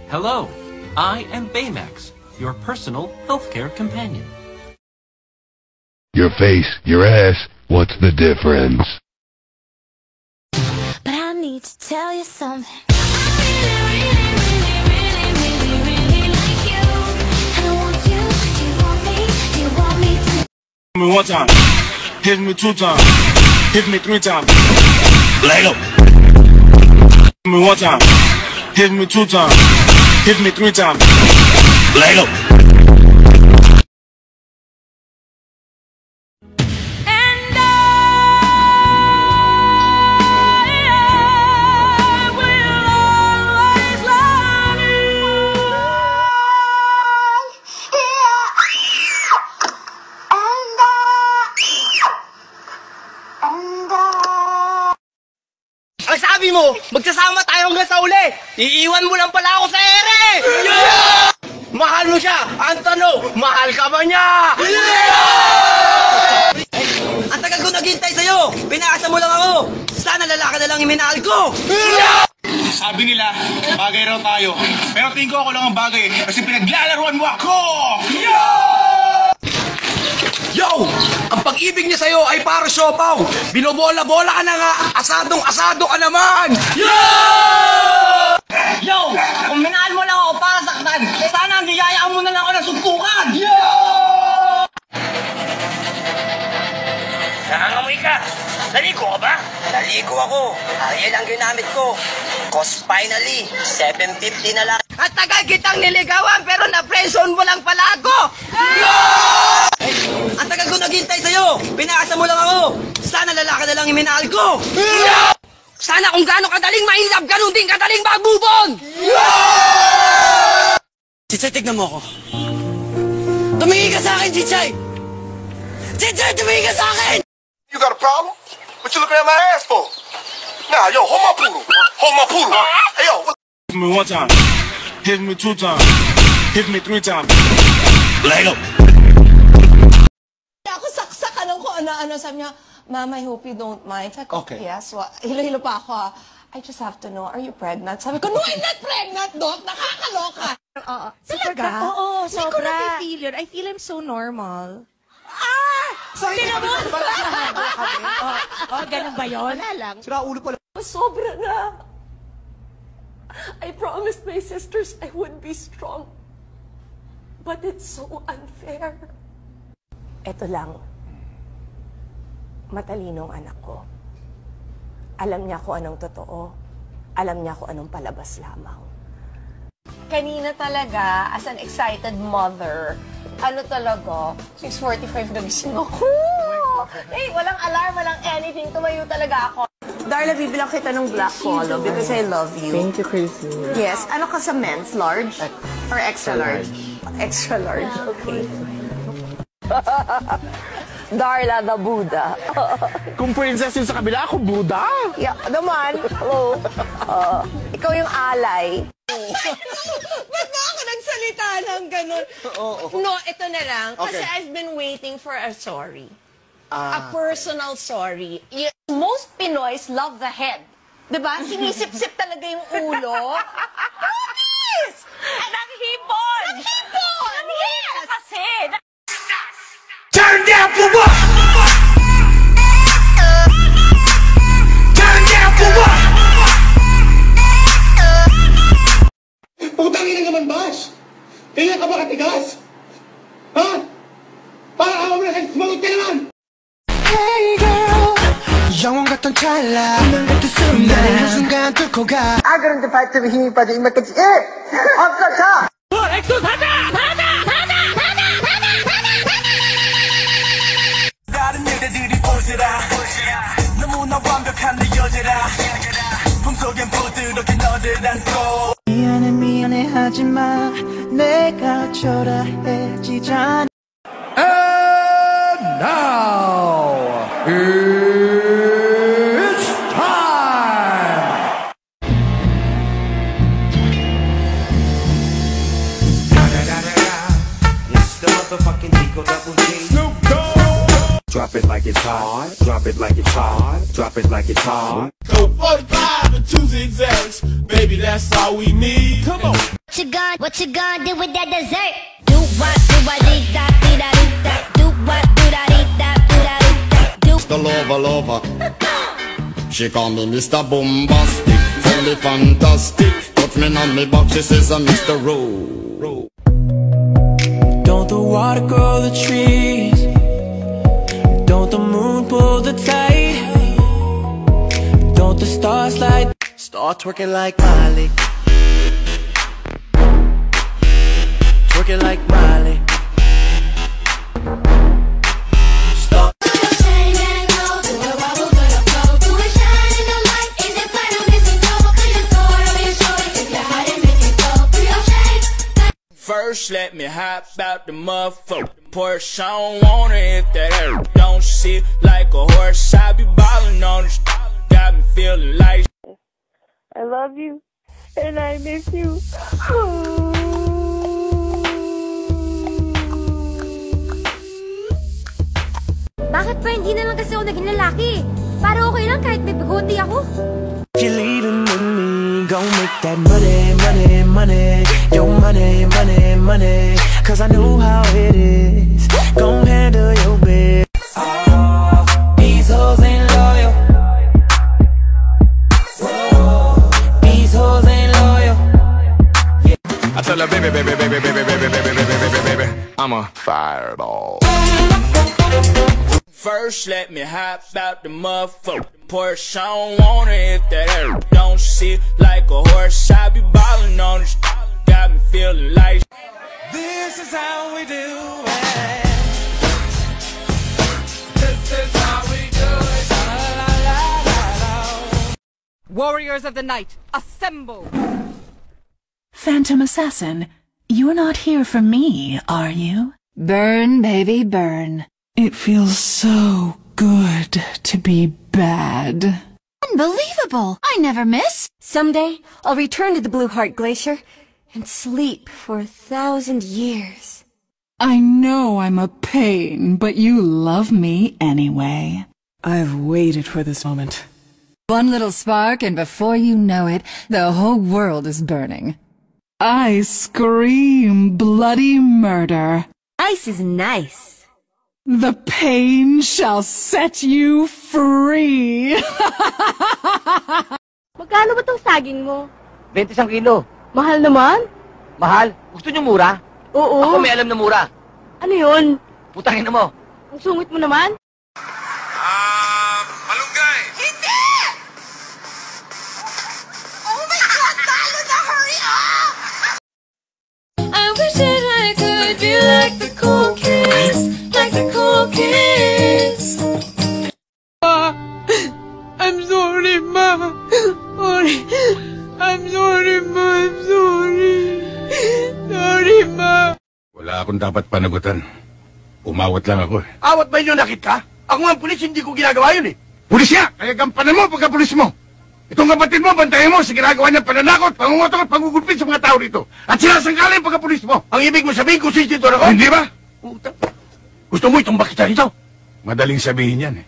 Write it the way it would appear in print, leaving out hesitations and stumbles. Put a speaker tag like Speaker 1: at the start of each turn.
Speaker 1: Hello, I am Baymax, your personal healthcare companion.
Speaker 2: Your face, your ass, what's the difference?
Speaker 3: But I need to tell you something.
Speaker 4: Hit me one time, hit me two times, hit me three times. Lego. Hit me one time, hit me two times, hit me three times. Lego.
Speaker 5: Ang sabi mo, magsasama tayo hanggang sa uli. Iiwan mo lang pala ako sa ere! Yeah! Mahal mo siya! Ang tanong, mahal ka ba niya? Yeah! Ang tagal ko naghintay sa'yo! Pinaasa mo lang ako! Sana lalaki na lang yung minahal ko! Yeah!
Speaker 4: Sabi nila, bagay raw tayo. Pero tingin ko ako lang ang bagay kasi pinaglalaruan mo ako!
Speaker 5: Yo! Ang pag-ibig niya sa'yo ay para siopaw! Binobola-bola ka na nga! Asadong-asado ka naman! Yo! Yo! Kung minahal mo lang ako para saktan, sana niyayaan mo na lang ako ng suntukan! Yo! Nangangamoy ka! Naligo ka ba? Naligo ako. Ariel ang ginamit ko. Cost finally, 750 na lang. At tagal kitang niligawan pero na-friendzone mo lang pala ako! Yo! Ang tagal ko naghintay sa'yo! Pinaasa mo lang ako! Sana lalaki na lang yung minahal ko! Yeah! Sana kung gaano kadaling ma-inlove, ganun din kadaling mag-move-on! Yeah! Chichay, tignan mo ako. Tumingin ka sa akin, Chichay! Chichay, tumingin ka sa akin!
Speaker 6: You got a problem? What you looking at my ass for? Nah, yo, hold my poodle. Hold my poodle. Hey, yo, what?
Speaker 4: Hit me one time, hit me two times, hit me three times. Lego.
Speaker 7: Ako saksakan ng kung ano-ano. Sabi niya, Ma'am, I hope you don't mind. Sabi ko,
Speaker 4: Okay.
Speaker 7: yes. Hilo-hilo pa ako. I just have to know, are you pregnant? Sabi ko, no, I'm not pregnant, Doc. Nakakaloka.
Speaker 8: Oo.
Speaker 7: Talaga?
Speaker 8: Oo,
Speaker 7: Hindi ko
Speaker 8: sobra.
Speaker 7: na-feel
Speaker 8: yun. I feel him so normal.
Speaker 7: Sorry,
Speaker 8: Oo, ganun ba yun? Wala lang.
Speaker 7: sobra na. I promised my sisters I would be strong. But it's so unfair. Ito lang. Matalinong anak ko. Alam niya kung anong totoo. Alam niya kung anong palabas lamang. Kanina talaga, as an excited mother, ano talaga, 6:45 nagising ako. Eh, walang alarm, walang anything. Tumayo talaga ako. Darla, bibilang kita ng black polo because I love you.
Speaker 8: Thank you, Crazy.
Speaker 7: Yes. Ano ka sa men's? Large? Or extra large? Extra large, okay. Darla the Buddha.
Speaker 5: Kung princess yun sa kabila, ako Buddha.
Speaker 7: Yeah, naman. Hello. Ikaw yung alay. Ba't ba ako nagsalita ng ganun? No, ito na lang. Kasi I've been waiting for a sorry. A personal sorry. Most Pinoys love the head. Diba? Sinisip-sip talaga yung ulo. Yes! Naghipon! Naghipon! Yes! Kasi!
Speaker 4: Turn down for what? Turn down for what?
Speaker 6: Putangin na naman, Bash! Kailan ka ba katigas? Ha? Para ako na kayo, sumagot ka naman!
Speaker 5: Hey girl, 영원 같던 찰나 날 같은 나를 한 순간 뚫고 가.
Speaker 6: I got into fight to be 힘이 빠져 이마까지 없어 자!
Speaker 5: 엑소 사자! 사자! 사자! 사자! 사자! 사자! 다른 여자들이 보시라 너무나 완벽한 내 여자라 품속엔 부드럽게 너를 안고 미안해 미안해 하지마 내가 초라해지잖아. And now it's time. It's the motherfucking Dico Double G. Snoop Dogg. Drop it like it's hot. Drop it like it's hot. Drop it like it's hot.
Speaker 4: Go 45 and 2 zigzags, baby, that's all we need. Come on.
Speaker 3: What you gonna do with that dessert? Do what, dee da, dee da, dee da. Do what, do da, dee da, do da, dee da. Do.
Speaker 9: Mr. Lover. She call me Mr. Bombastic, fully fantastic. Touch me on me back, she says I'm Mr. Rowe.
Speaker 10: Don't the water grow the trees? Don't the moon pull the tide? Don't the stars light? Start twerking like Miley. Twerking like Miley. Start.
Speaker 11: First, let me hop out the motherfucker. Porsche, I don't want it if that air don't sit like a horse. I be ballin' on the got me feeling like.
Speaker 12: I love you, and I miss you.
Speaker 3: Bakit pa hindi na lang kasi ako naging lalaki? Para okay lang kahit may bigote ako.
Speaker 10: If you're leaving with me, gon' make that money, money, money. Your money, money, money. Cause I know how it is. Gon' handle your bed. Oh, these hoes ain't loyal. Whoa, these hoes ain't loyal.
Speaker 6: I tell her, baby, I'm a fireball.
Speaker 11: First, let me hop out the motherfucker. Porsche, I don't want it if that air don't sit like a horse. I be ballin' on the got me feeling like.
Speaker 10: This is how we do it. This is how we do it. La, la, la, la.
Speaker 13: Warriors of the night, assemble!
Speaker 14: Phantom Assassin, you're not here for me, are you?
Speaker 15: Burn, baby, burn.
Speaker 14: It feels so good to be bad.
Speaker 15: Unbelievable! I never miss.
Speaker 16: Someday, I'll return to the Blue Heart Glacier and sleep for 1,000 years.
Speaker 14: I know I'm a pain, but you love me anyway.
Speaker 13: I've waited for this moment.
Speaker 15: One little spark, and before you know it, the whole world is burning.
Speaker 14: I scream bloody murder.
Speaker 16: Ice is nice.
Speaker 14: The pain shall set you free.
Speaker 12: Magkano ba tong saging mo?
Speaker 5: 20 kilo.
Speaker 12: Mahal naman?
Speaker 5: Mahal? Gusto niyo mura?
Speaker 12: Oo.
Speaker 5: Ako may alam na mura.
Speaker 12: Ano yun?
Speaker 5: Putangin mo.
Speaker 12: Ang sungit mo naman?
Speaker 6: Malunggay.
Speaker 7: Hindi! Oh my God! Talo na! Hurry up!
Speaker 17: I wish that I could be like the cool kids. Like the cool kids.
Speaker 10: I'm sorry, Ma. Sorry. I'm sorry, Ma. I'm sorry. Sorry, Ma.
Speaker 2: Wala akong dapat panagutan. Umawat lang ako eh.
Speaker 6: Awat ba inyo nakit ka? Ako nga ang pulis, hindi ko ginagawa yun eh. Pulis niya! Kaya gampanan mo pagka-pulis mo. Itong kapatid mo, bantayan mo sa ginagawa niya pananakot, pangungutong at pangugulpit sa mga tao rito. At sinasangkala yung pagka-pulis mo. Ang ibig mo sabihin kung sisito ako? Hindi ba? Puta. Gusto mo itong bakit rito? Madaling sabihin yan eh.